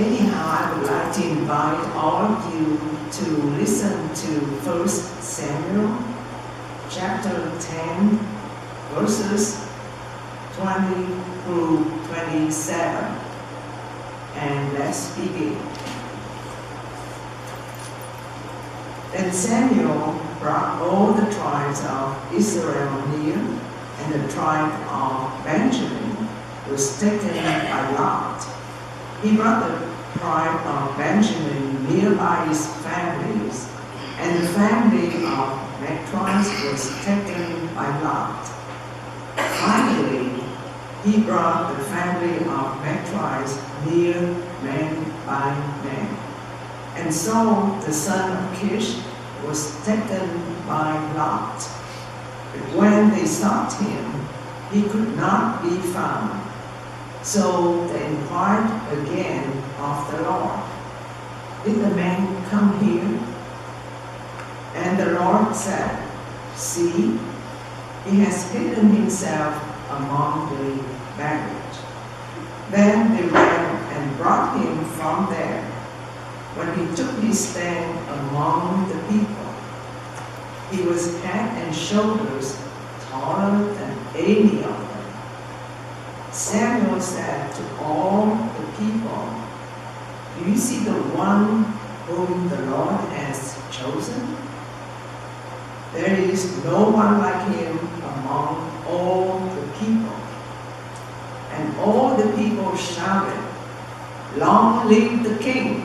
Anyhow, I would like to invite all of you to listen to 1 Samuel chapter 10, verses 20 through 27. And let's begin. Then Samuel brought all the tribes of Israel near, and the tribe of Benjamin was taken by lot. He brought the tribe of Benjamin near by his families, and the family of Methodist was taken by lot. Finally, he brought the family of Methodist near man by man. And so the son of Kish was taken by lot. But when they sought him, he could not be found. So they inquired again of the Lord, "Did the man come here?" And the Lord said, "See, he has hidden himself among the baggage." Then they ran and brought him from there. When he took his stand among the people, he was head and shoulders taller than any of them. Samuel said to all the people, "Do you see the one whom the Lord has chosen? There is no one like him among all the people." And all the people shouted, "Long live the king!"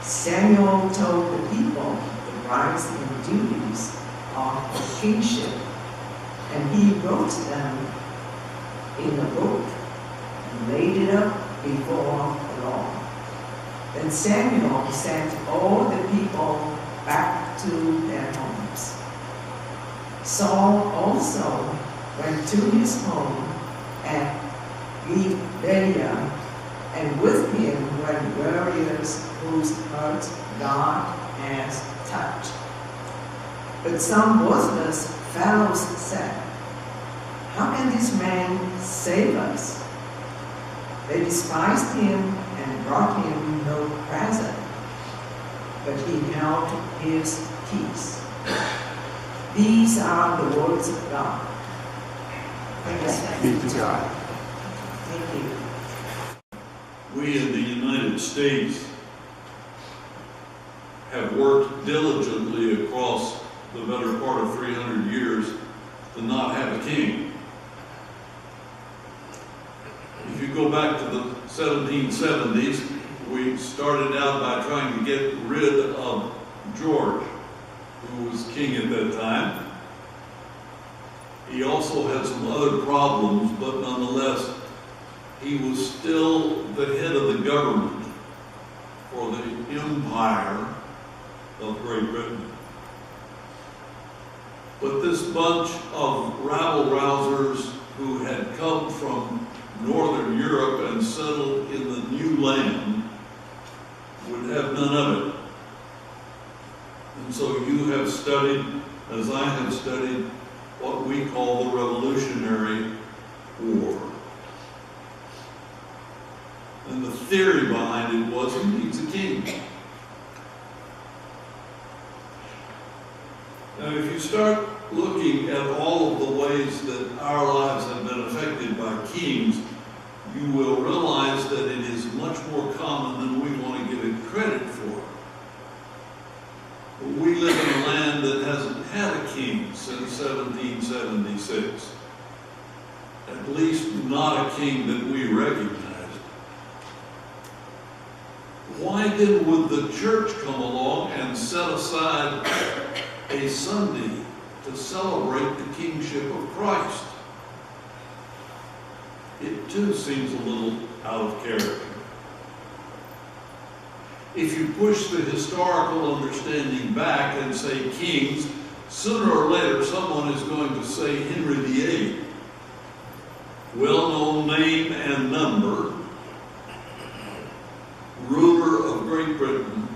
Samuel told the people the rights and duties of the kingship, and he wrote them in a book and laid it up before the Lord. Then Samuel sent all the people back to their homes. Saul also went to his home at Gibeah, and with him were warriors whose hearts God has touched. But some worthless fellows said, "How can this man save us?" They despised him and brought him no present, but he held his peace. These are the words of God. Thanks be to God. Thank you. We in the United States have worked diligently across the better part of 300 years to not have a king. If you go back to the 1770s, we started out by trying to get rid of George, who was king at that time. He also had some other problems, but nonetheless, he was still the head of the government for the empire of Great Britain. But this bunch of rabble-rousers who had come from Northern Europe and settled in the new land would have none of it. And so you have studied, as I have studied, what we call the Revolutionary War. And the theory behind it was he needs a king. Now, if you start looking at all of the ways that our lives have been affected by kings, you will realize that it is much more common than we want to give it credit for. We live in a land that hasn't had a king since 1776. At least not a king that we recognize. Why then would the church come along and set aside a Sunday to celebrate the kingship of Christ? It too seems a little out of character. If you push the historical understanding back and say kings, sooner or later someone is going to say Henry VIII. Well-known name and number, ruler of Great Britain,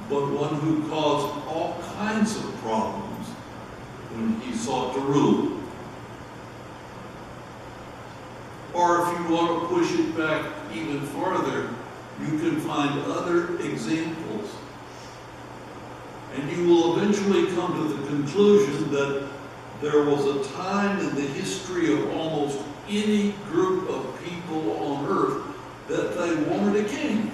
but one who caused all kinds of problems when he sought to rule. Or if you want to push it back even farther, you can find other examples. And you will eventually come to the conclusion that there was a time in the history of almost any group of people on earth that they wanted a king.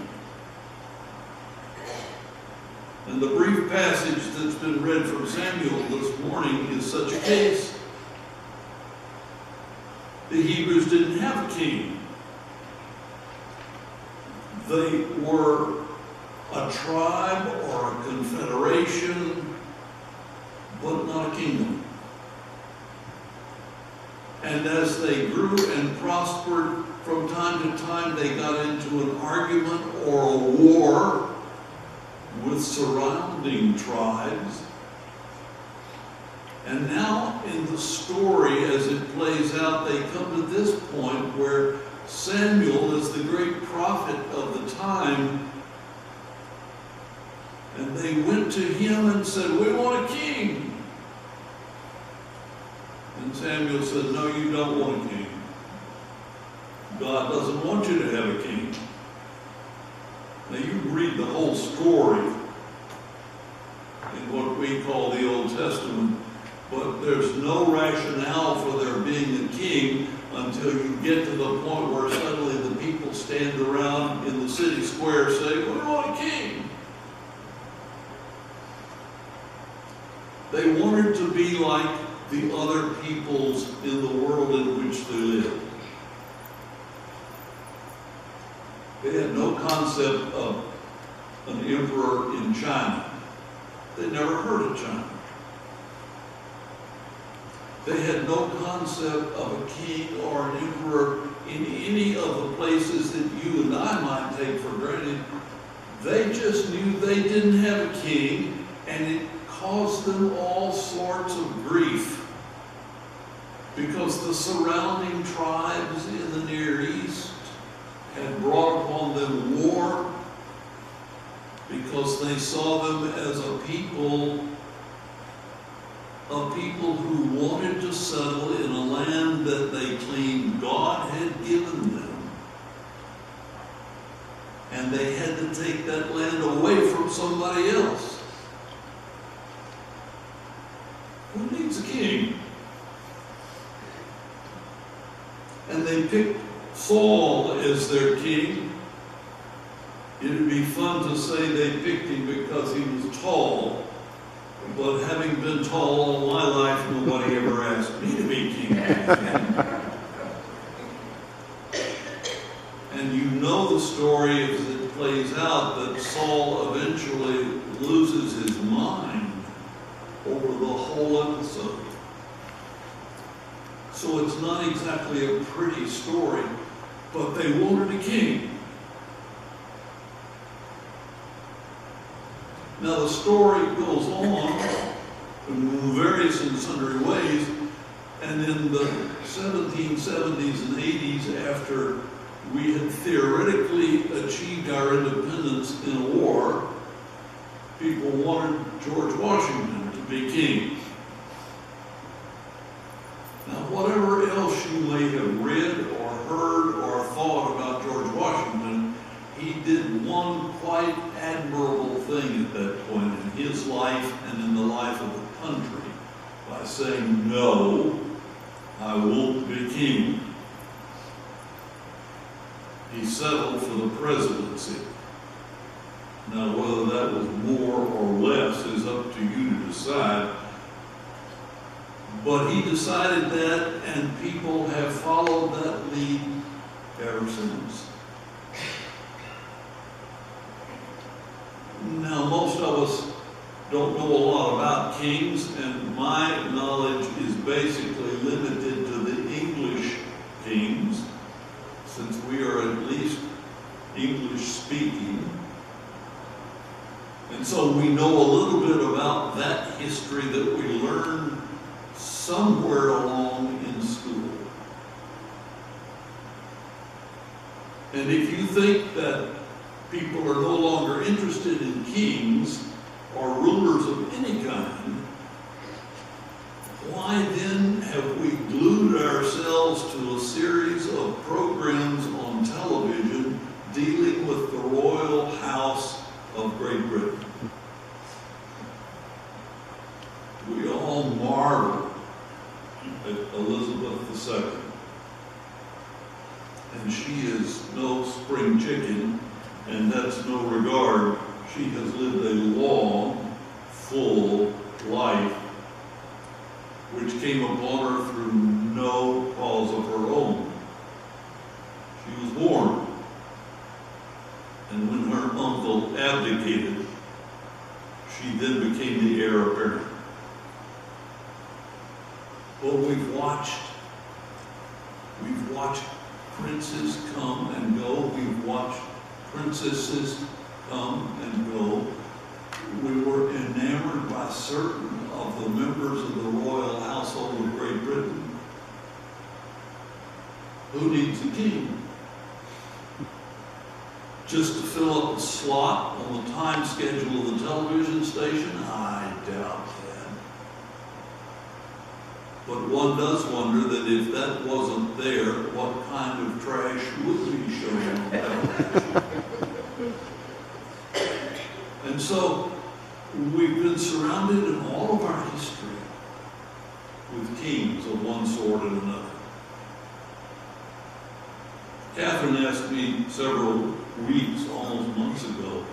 And the brief passage that's been read from Samuel this morning is such a case. The Hebrews didn't have a king. They were a tribe or a confederation, but not a kingdom. And as they grew and prospered, from time to time they got into an argument or a war with surrounding tribes. And now in the story, as it plays out, they come to this point where Samuel is the great prophet of the time, and they went to him and said, "We want a king." And Samuel said, "No, you don't want a king. God doesn't want you to have a king." Now you read the whole story in what we call the Old Testament, but there's no rationale for there being a king until you get to the point where suddenly the people stand around in the city square saying, "We want a king." They wanted to be like the other peoples in the world in which they lived. They had no concept of an emperor in China. They never heard of China. They had no concept of a king or an emperor in any of the places that you and I might take for granted. They just knew they didn't have a king, and it caused them all sorts of grief because the surrounding tribes in the Near East had brought upon them war, because they saw them as a people who wanted to settle in a land that they claimed God had given them. And they had to take that land away from somebody else. Who needs a king? And they picked Saul as their king. It would be fun to say they picked him because he was tall, but having been tall all my life, nobody ever asked me to be king. And you know the story as it plays out that Saul eventually loses his mind over the whole episode. So it's not exactly a pretty story, but they wanted a king. Now the story goes on in various and sundry ways, and in the 1770s and 80s, after we had theoretically achieved our independence in a war, people wanted George Washington to be king. Now, whatever else you may have read or heard or thought about George Washington, he did one quite admirable thing at that point in his life and in the life of the country by saying, "No, I won't be king." He settled for the presidency. Now, whether that was more or less is up to you to decide. But he decided that, and people have followed that lead ever since. Now, most of us don't know a lot about kings, and my knowledge is basically limited to the English kings, since we are at least English speaking. And so we know a little bit about that history that we learned somewhere along in school. And if you think that people are no longer interested in kings or rulers of any kind, why then have we glued ourselves to a series of programs on television Elizabeth II. And she is no spring chicken, and that's no regard. She has lived a long, full life, which came upon her through no cause of her own. She was born, and when her uncle abdicated, she then became the heir apparent. Well, we've watched princes come and go. We've watched princesses come and go. We were enamored by certain of the members of the royal household of Great Britain. Who needs a king? Just to fill up a slot on the time schedule of the television station? I doubt that. But one does wonder that if that wasn't there, what kind of trash would be shown on television? And so, we've been surrounded in all of our history with kings of one sort and another. Catherine asked me several weeks, almost months ago,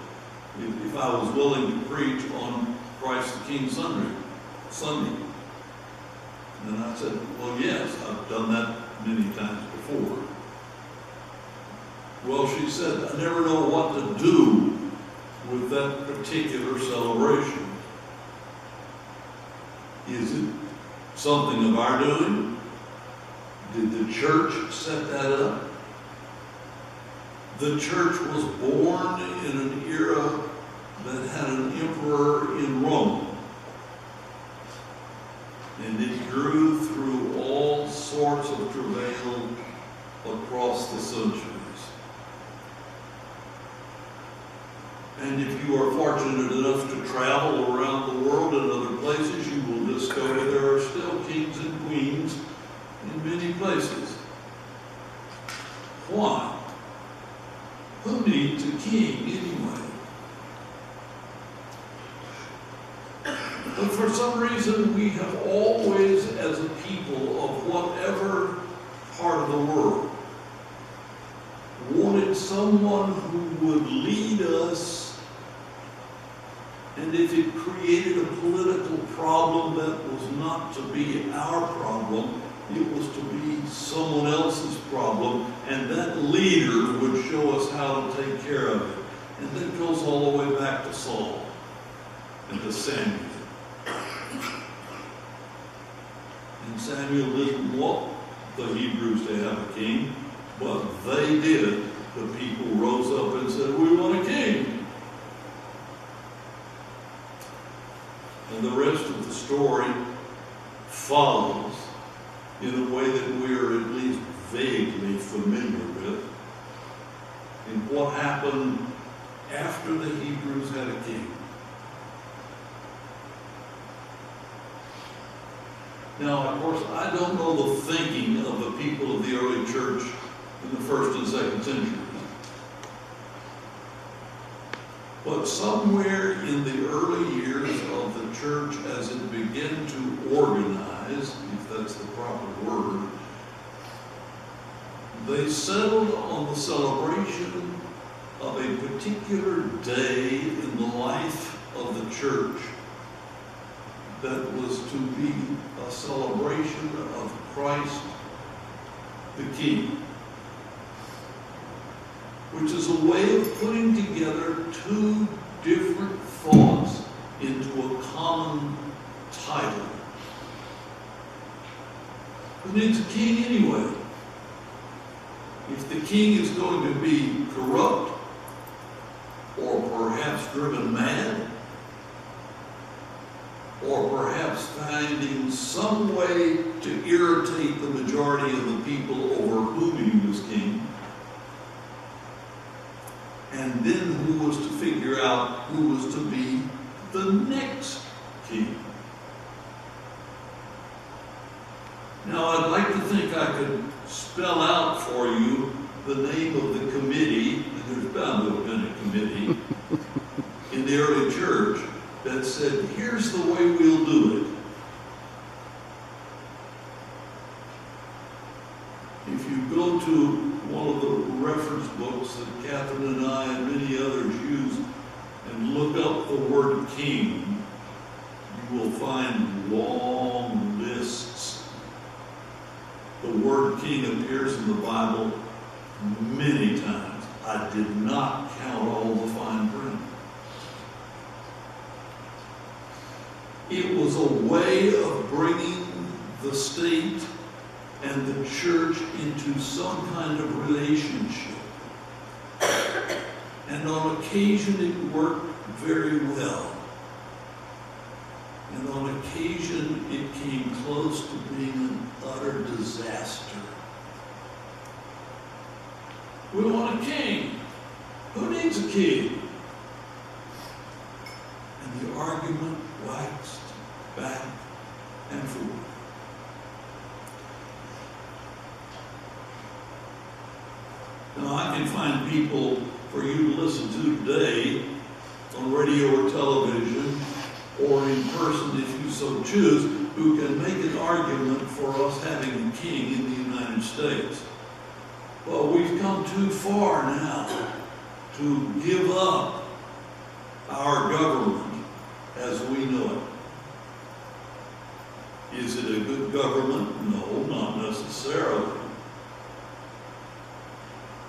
if I was willing to preach on Christ the King Sunday. And I said, well, yes, I've done that many times before. Well, she said, I never know what to do with that particular celebration. Is it something of our doing? Did the church set that up? The church was born in an era that had an emperor in Rome. And it grew through all sorts of travail across the centuries. And if you are fortunate enough to travel around the world in other places, you will discover there are still kings and queens in many places. Why? Who needs a king anyway? But for some reason, we have always, as a people of whatever part of the world, wanted someone who would lead us, and if it created a political problem that was not to be our problem, it was to be someone else's problem, and that leader would show us how to take care of it. And that goes all the way back to Saul and to Samuel. And Samuel didn't want the Hebrews to have a king, but they did. The people rose up and said, we want a king. And the rest of the story follows in a way that we are at least vaguely familiar with in what happened after the Hebrews had a king. Now, of course, I don't know the thinking of the people of the early church in the 1st and 2nd centuries. But somewhere in the early years of the church, as it began to organize, if that's the proper word, they settled on the celebration of a particular day in the life of the church that was to be a celebration of Christ the King, which is a way of putting together two different thoughts into a common title. Who needs a king anyway? If the king is going to be corrupt, or perhaps driven mad, or perhaps finding some way to irritate the majority of the people over whom he was king, and then who was to figure out who was to be the next king. Now, I'd like to think I could spell out for you the name of the committee, and there's bound to have been a committee in the early church that said, here's the way we'll do If you go to one of the reference books that Catherine and I and many others use and look up the word king, you will find long lists. The word king appears in the Bible many times. I did not count all the fine print. It was a way of bringing the state and the church into some kind of relationship. And on occasion it worked very well. And on occasion it came close to being an utter disaster. We want a king. Who needs a king? And the argument waxed back and forth. Now, I can find people for you to listen to today on radio or television or in person if you so choose, who can make an argument for us having a king in the United States. But we've come too far now to give up our government as we know it. Is it a good government? No, not necessarily.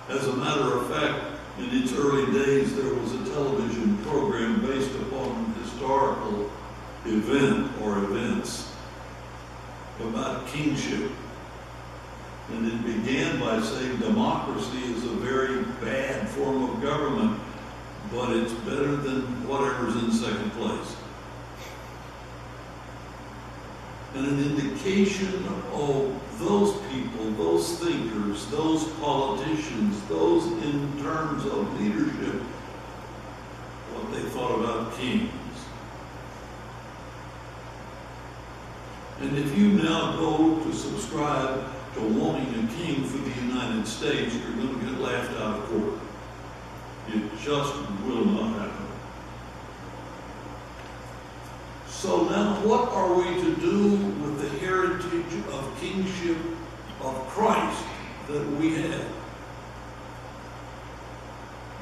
As a matter of fact, in its early days, there was a television program based upon an historical event or events about kingship. And it began by saying democracy is a very bad form of government, but it's better than whatever's in second place. And an indication of those people, those thinkers, those politicians, those in terms of leadership, what they thought about kings. And if you now go to subscribe to wanting a king for the United States, you're going to get laughed out of court. It just will not happen. So now what are we to do with the heritage of kingship of Christ that we have?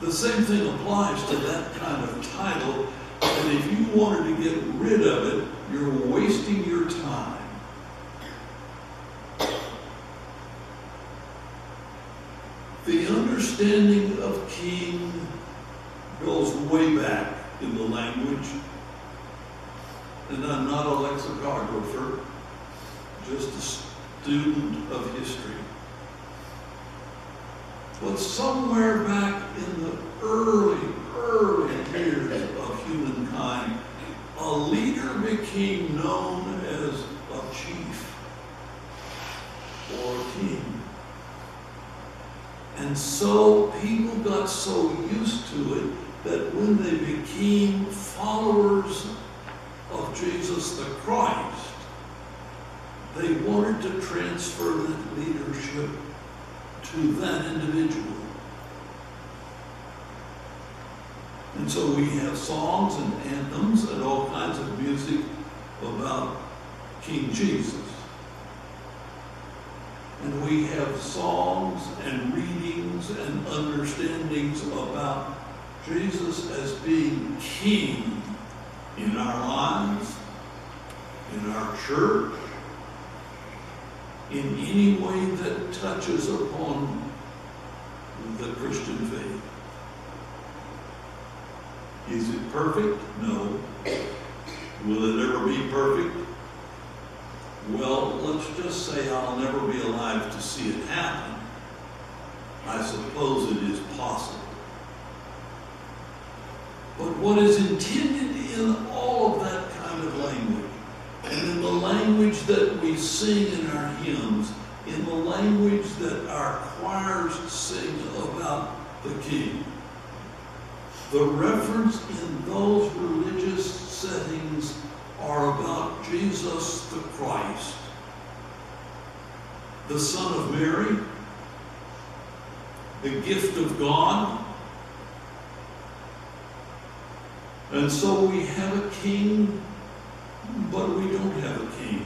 The same thing applies to that kind of title, and if you wanted to get rid of it, you're wasting your time. The understanding of king goes way back in the language. And I'm not a lexicographer, just a student of history. But somewhere back in the early years of humankind, a leader became known as a chief or a king. And so people got so used to it that when they became followers of Jesus the Christ, they wanted to transfer that leadership to that individual. And so we have songs and anthems and all kinds of music about King Jesus. And we have songs and readings and understandings about Jesus as being king in our lives, in our church, in any way that touches upon the Christian faith. Is it perfect? No. Will it ever be perfect? Well, let's just say I'll never be alive to see it happen. I suppose it is possible. But what is intended in all of that kind of language, and in the language that we sing in our hymns, in the language that our choirs sing about the King, the reference in those religious settings are about Jesus the Christ, the Son of Mary, the gift of God. And so we have a king, but we don't have a king.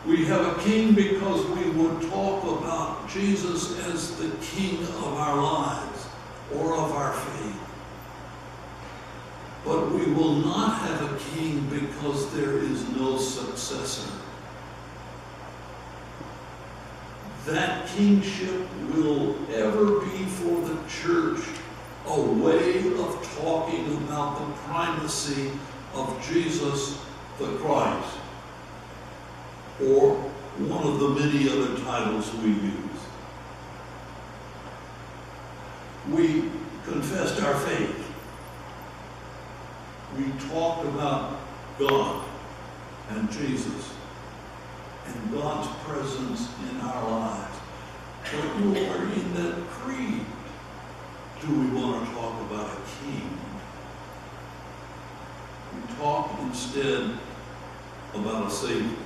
We have a king because we would talk about Jesus as the king of our lives or of our faith. But we will not have a king because there is no successor. That kingship will ever be for the church a way of talking about the primacy of Jesus the Christ, or one of the many other titles we use. We confessed our faith. We talked about God and Jesus and God's presence in our lives. But nowhere in that creed do we want to talk about a king. We talk instead about a Savior.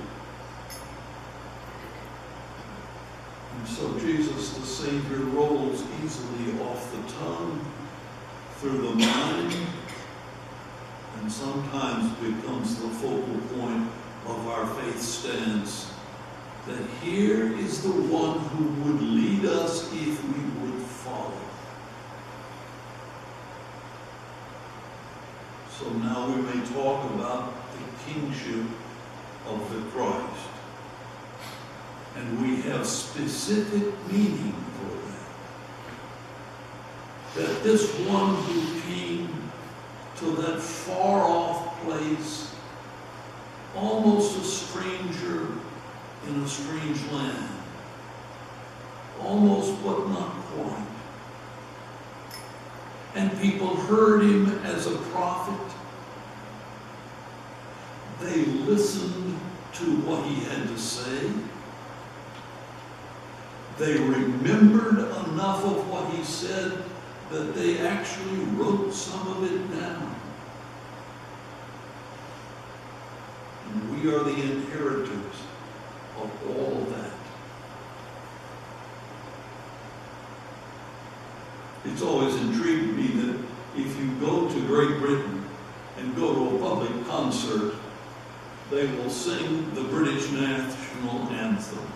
And so Jesus, the Savior, rolls easily off the tongue, through the mind, and sometimes becomes the focal point of our faith stance, that here is the one who would lead us if we would follow. So now we may talk about the kingship of the Christ. And we have specific meaning for that. That this one who came to that far-off place, almost a stranger in a strange land, almost but not quite. And people heard him as a prophet. They listened to what he had to say. They remembered enough of what he said that they actually wrote some of it down. And we are the inheritors of all of that. It's always intrigued me that if you go to Great Britain and go to a public concert, they will sing the British national anthem.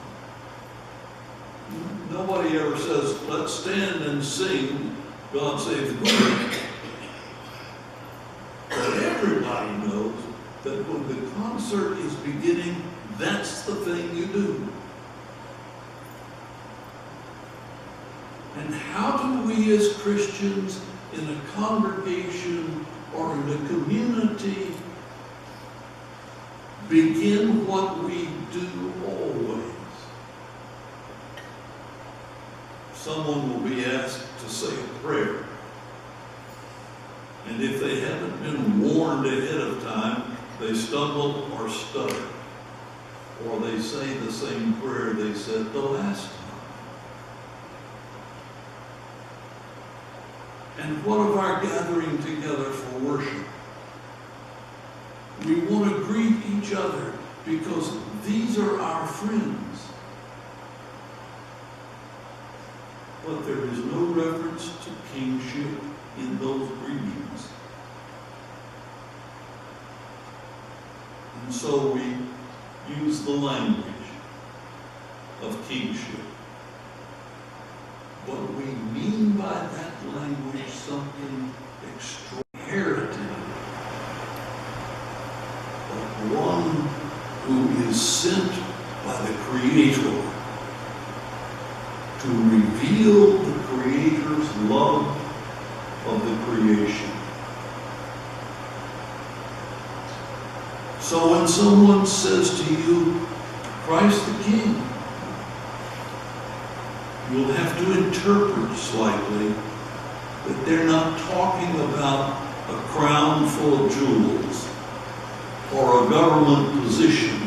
Nobody ever says, let's stand and sing God Save the Queen. But everybody knows that when the concert is beginning, that's the thing you do. And how do we as Christians in a congregation or in a community begin what we do always? Someone will be asked to say a prayer. And if they haven't been warned ahead of time, they stumble or stutter. Or they say the same prayer they said the last time. And what of our gathering together for worship? We want to greet each other because these are our friends. But there is no reference to kingship in those greetings. And so we use the language of kingship. But we mean by that language something extraordinary. Like one who is sent by the Creator to reveal the Creator's love of the creation. So when someone says to you, Christ the King, you'll have to interpret slightly that they're not talking about a crown full of jewels or a government position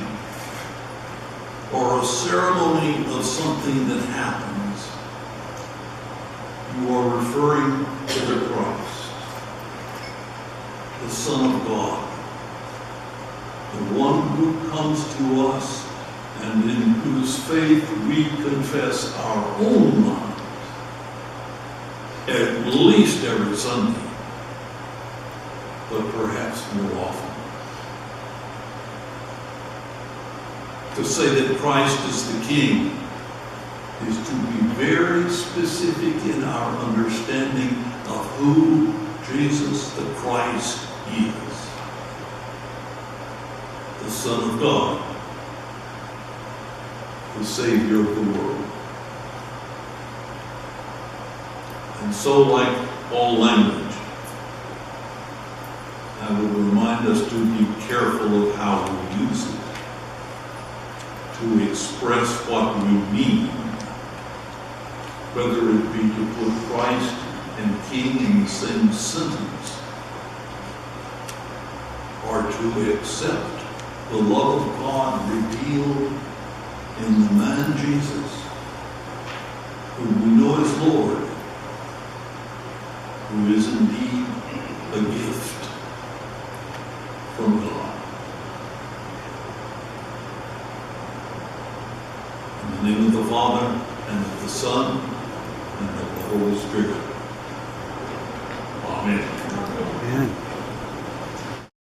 or a ceremony of something that happens. You are referring to the Christ, the Son of God, the one who comes to us and in whose faith we confess our own lives, at least every Sunday, but perhaps more often. to say that Christ is the King is to be very specific in our understanding of who Jesus the Christ is. The Son of God, the Savior of the world. And so, like all language, I would remind us to be careful of how we use it, to express what we mean, whether it be to put Christ and King in the same sentence, or to accept the love of God revealed in the man Jesus, whom we know as Lord, who is indeed a gift from God. In the name of the Father, and of the Son, and of the Holy Spirit. Amen. Amen.